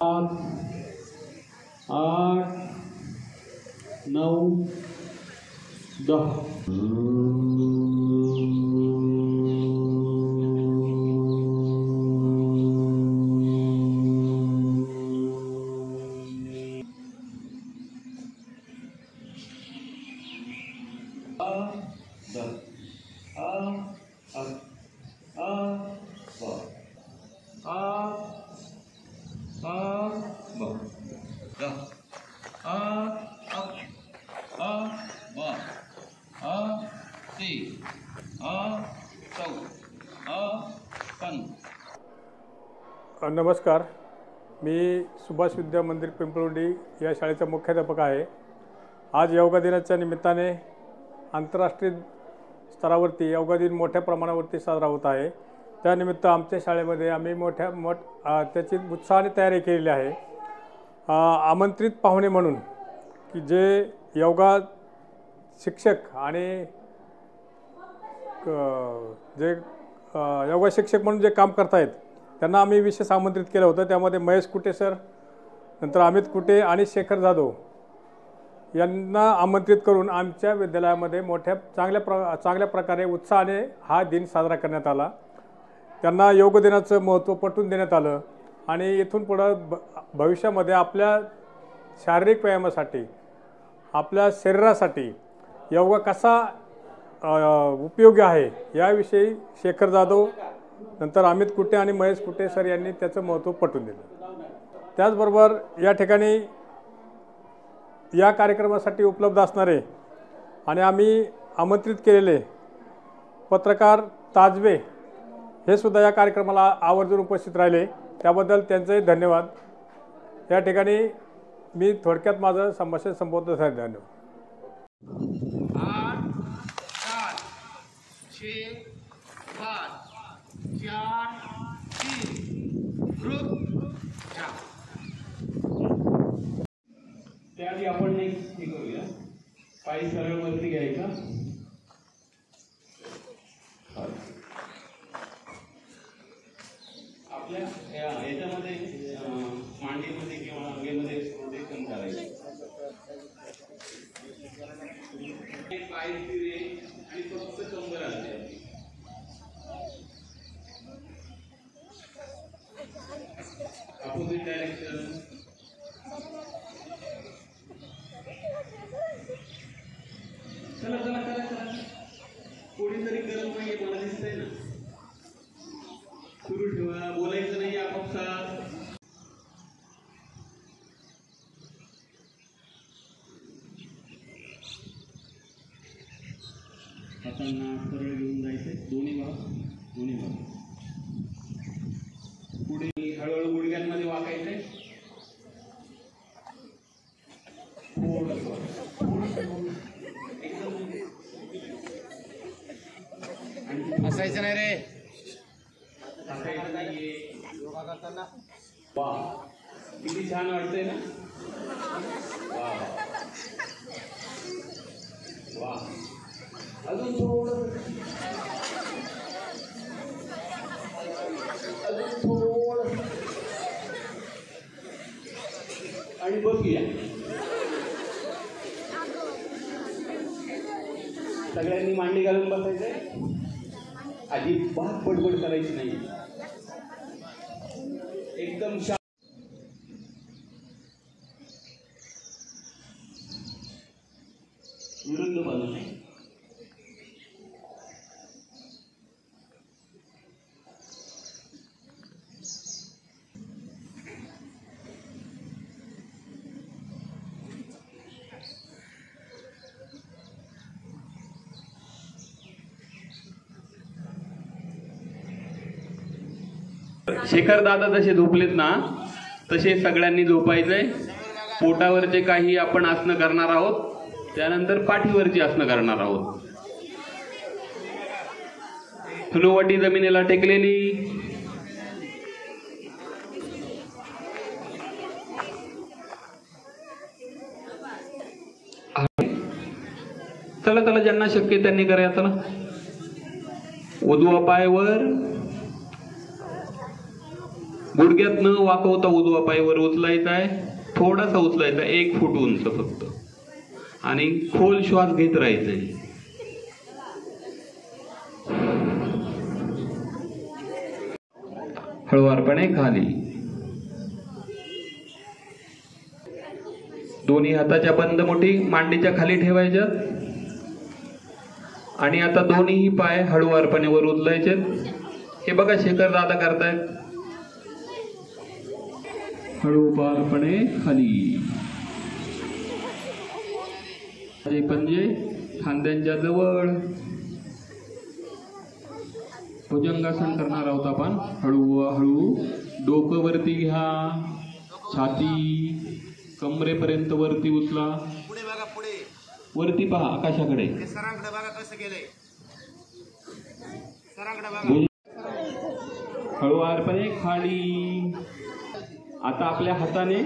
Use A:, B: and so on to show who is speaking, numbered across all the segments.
A: 7, 8, 9, 10.
B: नमस्कार, मी सुभाष विद्या मंदिर पिंपळवंडी या शाळेचा मुख्याध्यापक आहे। आज योगा दिनाच्या निमित्ताने आंतरराष्ट्रीय स्तरावरती योगा दिन मोठ्या प्रमाणावरती साजरा होत आहे। त्यानिमित्त आमच्या शाळेमध्ये आम्ही त्याची उत्साहाने तयारी केलेली आहे। आमंत्रित पाहुणे म्हणून की जे योगा शिक्षक आणि जे योगा शिक्षक म्हणून जे काम करतायत त्यांना आम्ही विशेष आमंत्रित केलं होतं। त्यामध्ये महेश कुटे सर, नंतर अमित कुटे आणि शेखर जाधव यांना आमंत्रित करून आमच्या विद्यालयामध्ये चांगल्या प्रकारे उत्साहाने हा दिन साजरा करण्यात आला। त्यांना योग दिनाचं महत्त्व पटवून देण्यात आलं आणि इथून पुढं भविष्यामध्ये आपल्या शारीरिक व्यायामासाठी, आपल्या शरीरासाठी योगा कसा उपयोगी आहे याविषयी शेखर जाधव, नंतर अमित कुटे आणि महेश कुटे सर यांनी त्याचं महत्त्व पटवून दिलं। त्याचबरोबर या ठिकाणी या कार्यक्रमासाठी उपलब्ध असणारे आणि आम्ही आमंत्रित केलेले पत्रकार ताजवे हे सुद्धा या कार्यक्रमाला आवर्जून उपस्थित राहिले, त्याबद्दल त्यांचेही धन्यवाद। या ठिकाणी मी थोडक्यात माझं संभाषण संपवतो। धन्यवाद।
A: 8, 7, 6, 5, 4, 3, ग्रुप त्याआधी आपण एक हे करूया, पाय सरळ वरती घ्यायचा, आपल्या याच्यामध्ये मांडीमध्ये किंवा अंगेमध्ये रोटेशन करायचं, पाय फिरे आणि फक्त कंबर आणते, अपोजिट डायरेक्शन, चला चला चला चला, कोणीतरी करत नाहीये, मला दिसतंय ना, सुरू ठेवा, बोलायचं नाही आपापसात। हातांना सरळ घेऊन जायचंय, दोन्ही बाजू पुढे हळूहळू गुडघ्यांमध्ये वाकायचंय,
C: हसायचं नाही रे,
A: हसायचं नाहीये। योगा करताना वा, किती छान वाटतंय ना, वा वा, अजून थोडं, अजून थोडं, आणि बघूया, सगळ्यांनी मांडी घालून बसायचंय, अजिबात बडबड करायची नाही, एकदम शांत। विरुद्ध बाजूने शेखर दादा जसे झोपलेत ना तसे सगळ्यांनी झोपायचंय। पोटावरचे काही आपण आसनं करणार आहोत, त्यानंतर पाठीवरची आसनं करणार आहोत। हनुवटी जमिनीला टेकलेली, चला चला, ज्यांना शक्य त्यांनी करा। चला, उजवा पाय वर, गुडघ्यात न वाकवता उजवा पाय वर उचलायचा आहे, थोडासा उचलायचा, 1 फूट उंच फक्त, आणि खोल श्वास घेत राहायचंय. हळुवारपणे खाली. दोन्ही हाताच्या बंद मुठी मांडीच्या खाली ठेवायच्या आणि आता दोन्ही पाय हळुवारपणे वर उचलायचे. हे बघा शेखर दादा करतायत. हळुवारपणे खाली. पंजे खांद्यांच्या जवळ. भुजंगासन करणार आहोत आपण. हळूहळू डोकं वरती घ्या, छाती कमरेपर्यंत वरती उचला.
C: पुढे बघा, पुढे
A: वरती पहा आकाशाकडे.
C: सरांकडे बघा कसं केलंय. सरांकडे बघा.
A: हळुवारपणे खाली. आता आपल्या हाताने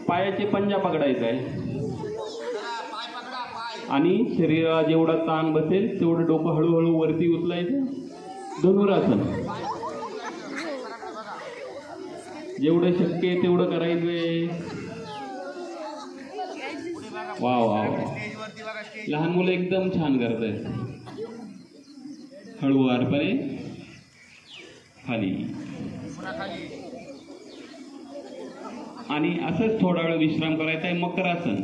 A: पायाचे पंजा पकडायचा आहे आणि शरीराला जेवढा ताण बसेल तेवढं डोकं हळूहळू वरती उचलायचं. धनुरासन जेवढं शक्य आहे तेवढं करायचंय. वा वा वा, लहान मुलं एकदम छान करतायत. हळुवारपणे खाली. आणि असंच थोडा वेळ विश्राम करायचा आहे. मकरासन.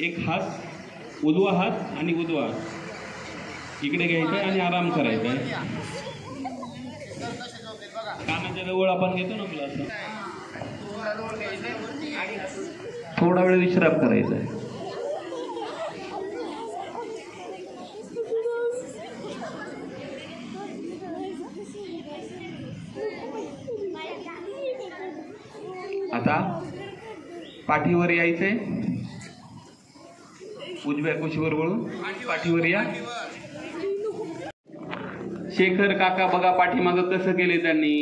A: एक हात उजवा हात आणि उजवा इकडे घ्यायचा आणि आराम करायचा आहे. कानाच्या जवळ आपण घेतो ना आपलं असं. थोडा वेळ विश्राम करायचा आहे. आता पाठीवर यायचंय. उजव्या कुशीवर वळून पाठीवर या. शेखर काका बघा पाठीमागं कसं केले त्यांनी.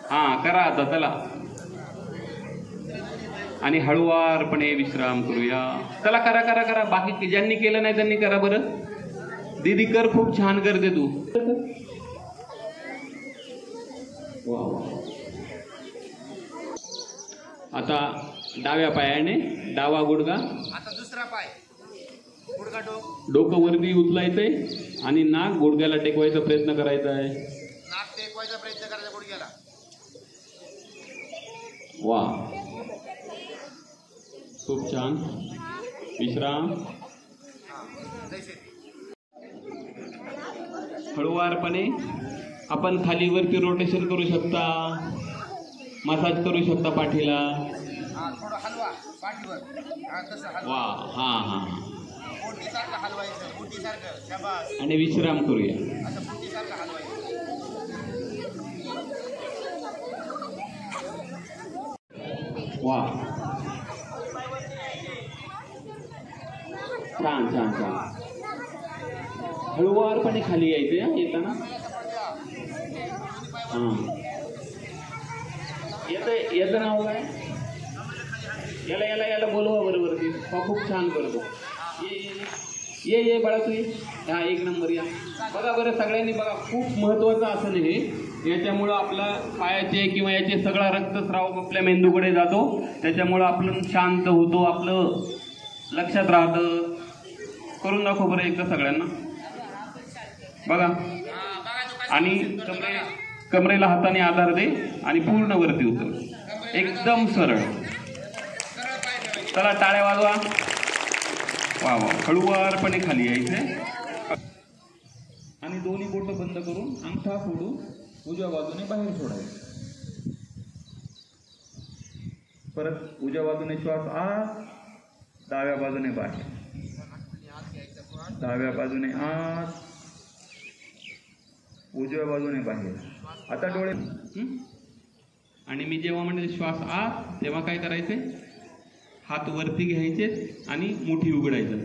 A: हा करा आता चला. आणि हळुवारपणे विश्राम करूया. चला करा करा करा. बाकी ज्यांनी केलं नाही त्यांनी करा बरं. दीदी कर, खूप छान करते तू. वा वा. आता डाव्या पायाने डावा गुडघा,
C: आता दुसरा पाय, गुडघा
A: डोकं वरती उचलायचंय आणि नाक गुडघ्याला टेकवायचा प्रयत्न करायचा आहे.
C: नाक टेकवायचा प्रयत्न करायचा गुडघ्याला.
A: वा, खूप छान. विश्राम. हळुवारपणे आपण खाली वरती रोटेशन करू शकता, मसाज करू शकता पाठीला.
C: थोडं हलवा पाठीवर. तसं हलवा.
A: वा, हा हा.
C: बोटीसारखं हलवायचं, बोटीसारखं. शाबास.
A: आणि विश्राम करूया.
C: असं बोटीसारखं हलवायचं.
A: वा, छान छान छान. हळुवारपणे खाली यायचे येताना. हा, येतं नाव काय? याला याला याला बोलवा बरोबर. ती खूप छान करतो. ये ये बाळा तू ये. हा, एक नंबर. या बघा बरं सगळ्यांनी बघा. खूप महत्वाचं आसन हे. याच्यामुळं आपला पायाचे किंवा याचे सगळा रक्तस्राव आपल्या मेंदूकडे जातो. त्याच्यामुळं आपलं शांत होतो, आपलं लक्षात राहतं. करून दाखव बरं एकदा सगळ्यांना. बघा. आणि कमरेला हाताने आधार दे आणि पूर्ण वरती उचल. एकदम सरळ. चला टाळ्या वाजवा. वा वा. हळुवारपणे खाली यायचे आणि दोन्ही बोटं बंद करून अंगठा सोडून उजव्या बाजूने बाहेर सोडायचं. परत उजव्या बाजूने श्वास आत, डाव्या बाजूने बाहेर, डाव्या बाजूने आत, उजव्या बाजूने बाहेर. आता डोळे. आणि मी जेव्हा म्हणजे श्वास आत तेव्हा काय करायचे? हात वरती घ्यायचे आणि मुठी उघडायचं.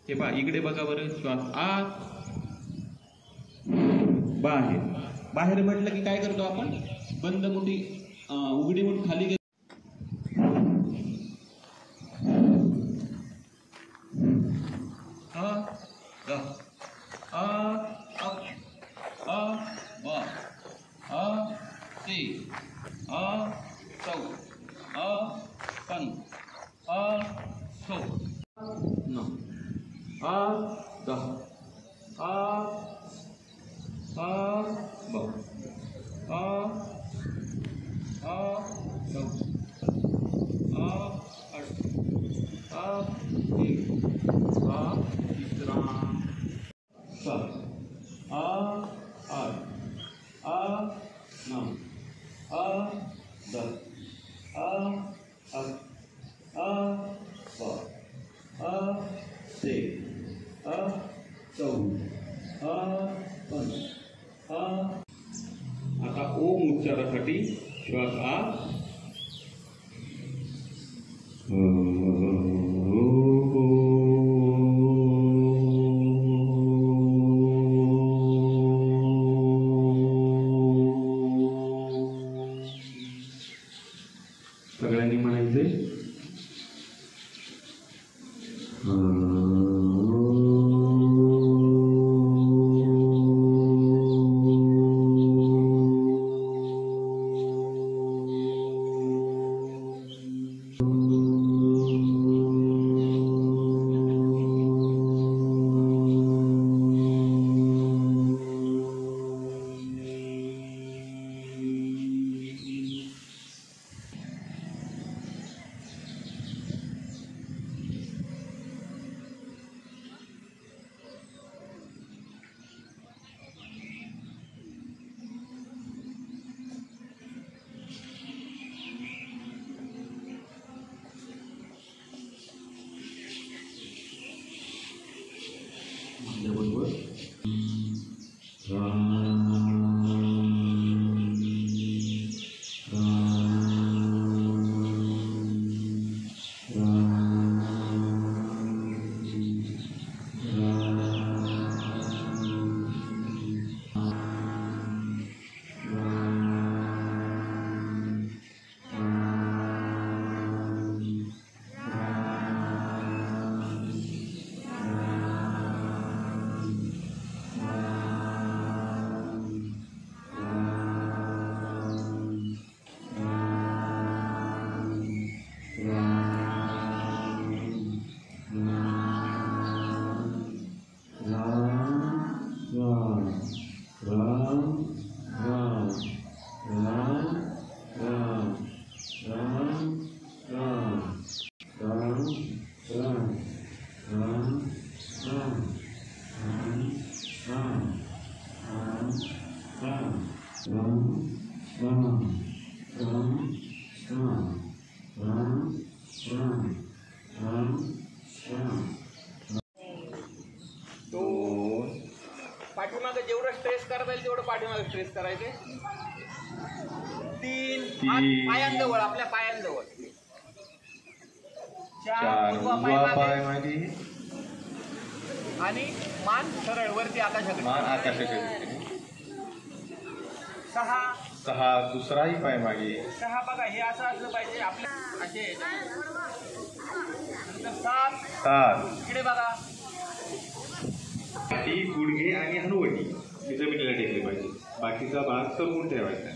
A: हे पहा इकडे बघा बरं. श्वास आत, बाहेर. बाहेर म्हटलं की काय करतो आपण? बंद मुठी उघडी मुठी खाली घेतो. सौ पन सौ नौ दह ब नौ आठ एक तीसरा सात आठ नौ दस 11 आता ओम उच्चारासाठी श्वास आत सगळ्यांनी म्हणायचे पाठीमागे जेवढं स्ट्रेस करता येईल तेवढं पाठीमागे स्ट्रेस करायचे. 3 पायांजवळ आपल्या पायांजवळ 4 उजवा पाय मागे आणि मान सरळ वरती आकाशाकडे 6
D: दुसराही पाय मागे
A: 6 बघा हे असं असलं पाहिजे आपल्या असे. नंतर 7 इकडे बघा
D: ती गुडघे आणि हनुवटी ही जमिनीला टेकली पाहिजे. बाकीचा भाग सरकून ठेवायचा.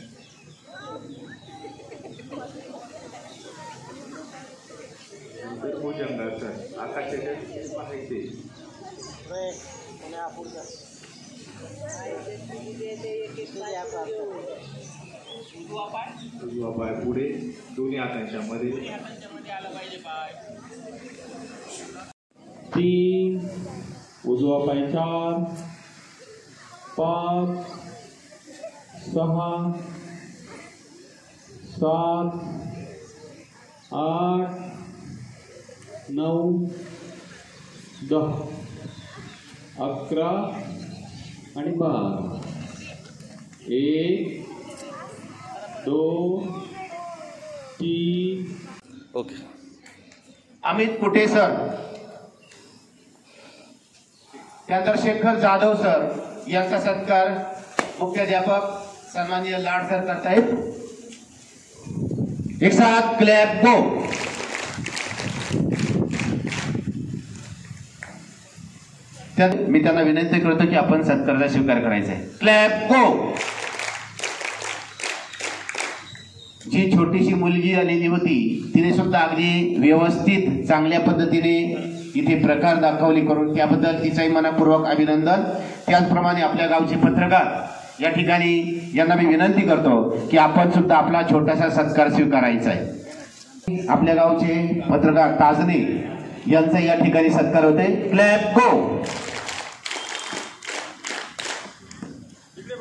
D: नंतर भुजंगासन आकाशाच्या पाहायचे. उजवा पाय पुढे दोन्ही हातांच्या मध्ये
A: आला पाहिजे पाय.
E: 3 उजवा पाय 4 5 6 7 8 9 10 11 आणि 12 1 2 3
C: ओके. अमित कुटे सर, त्यानंतर शेखर जाधव सर यांचा सत्कार मुख्याध्यापक सन्माननीय लाड सर करतायत. एक साथ क्लॅप गो. मी त्यांना विनंती करतो की आपण सत्काराचा स्वीकार करायचा आहे. क्लॅप गो. जी छोटीशी मुलगी आलेली होती तिने सुद्धा अगदी व्यवस्थित चांगल्या पद्धतीने इथे प्रकार दाखवली करून त्याबद्दल तिचाही मनपूर्वक अभिनंदन। त्याचप्रमाणे आपल्या गावचे पत्रकार या ठिकाणी यांना मी विनंती करतो की आपण सुद्धा आपला छोटासा सत्कार स्वीकारायचा आहे। आपल्या गावचे पत्रकार ताजने यांचा या ठिकाणी सत्कार होते। क्लॅप गो।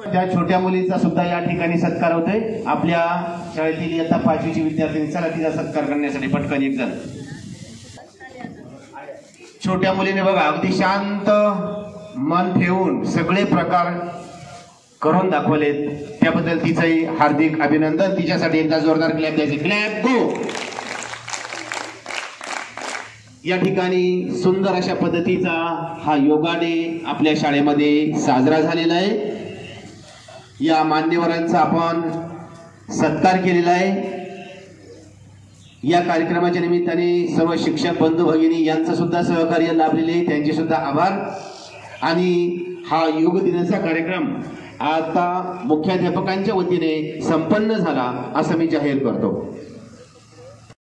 C: त्या छोट्या मुलीचा सुद्धा या ठिकाणी सत्कार होते। आपल्या शाळेतील इयत्ता 5वीची विद्यार्थिनी, चला तिचा सत्कार करण्यासाठी पटकन एक जण। छोट्या मुलीने बघा अगदी शांत मन ठेवून सगळे प्रकार करून दाखवलेत, त्याबद्दल तिचंही हार्दिक अभिनंदन। तिच्यासाठी एकदा जोरदार क्लॅप द्यायचे। क्लॅप गो। या ठिकाणी सुंदर अशा पद्धतीचा हा योगा डे आपल्या शाळेमध्ये साजरा झालेला आहे। या मान्यवरांचा आपण सत्कार केलेला आहे। या कार्यक्रमाच्या निमित्ताने सर्व शिक्षक बंधू भगिनी यांचं सुद्धा सहकार्य लाभलेले, त्यांचे सुद्धा आभार। आणि हा योग दिनाचा कार्यक्रम आता मुख्याध्यापकांच्या वतीने संपन्न झाला असं मी जाहीर करतो।